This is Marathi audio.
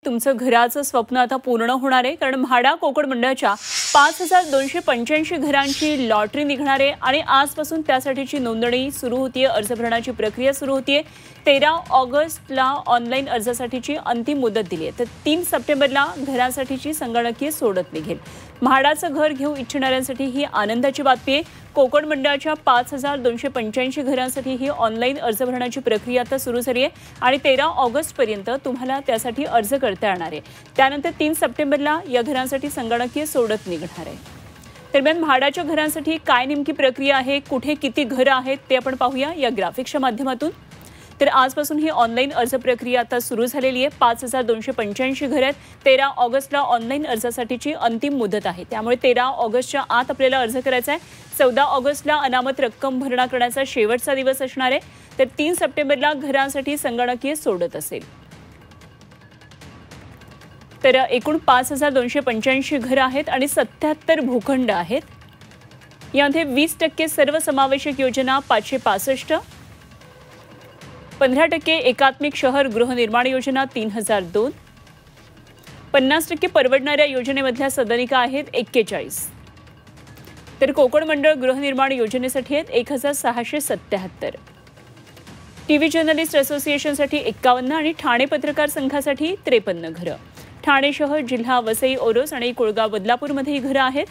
तुमचं घराचं स्वप्न आता पूर्ण होणार आहे, कारण म्हाडा कोकण मंडळाच्या 5285 घरांची लॉटरी निघणार आहे आणि आजपासून त्यासाठीची नोंदणी सुरू होतीये, अर्ज भरण्याची प्रक्रिया सुरू होतीये। 13 ऑगस्टला ऑनलाईन अर्जासाठीची अंतिम मुदत दिली आहे, तर 3 सप्टेंबरला घरासाठीची संगणकीय सोडत निघेल। म्हाडाचं घर घेऊ इच्छिणाऱ्यांसाठी ही आनंदाची बातमी आहे। कोकण मंडळाच्या 5285 घरांसाठी ही ऑनलाईन अर्ज भरण्याची प्रक्रिया आता सुरू झाली आहे आणि 13 ऑगस्टपर्यंत तुम्हाला त्यासाठी अर्ज करता येणार आहे। त्यानंतर 3 सप्टेंबरला या घरांसाठी संगणकीय सोडत निघणार आहे। दरम्यान म्हाडाच्या घरांसाठी काय नेमकी प्रक्रिया आहे, कुठे किती घरं आहेत ते आपण पाहूया या ग्राफिक्सच्या माध्यमातून। तर आजपासून ही ऑनलाईन अर्ज प्रक्रिया आता सुरू झालेली आहे। 5285 घर आहेत। 13 ऑगस्टला ऑनलाईन अर्जासाठीची अंतिम मुदत आहे, त्यामुळे 13 ऑगस्टच्या आत आपल्याला अर्ज करायचा आहे। 14 ऑगस्टला अनामत रक्कम भरणा करण्याचा शेवटचा दिवस असणार आहे, तर 3 सप्टेंबरला घरांसाठी संगणकीय सोडत असेल। तर एकूण 5285 घरं आहेत आणि 77 भूखंड आहेत। यामध्ये 20% सर्वसमावेशक योजना 565, 15% एकात्मिक शहर गृहनिर्माण योजना 3002, 50% परवडणाऱ्या योजनेमधल्या सदनिका आहेत 41, तर कोकण मंडळ गृहनिर्माण योजनेसाठी आहेत 1677, टीव्ही जर्नलिस्ट असोसिएशनसाठी 51 आणि ठाणे पत्रकार संघासाठी 53 घरं। ठाणे शहर, जिल्हा वसई, ओरोस आणि कुळगाव बदलापूरमध्ये ही घरं आहेत।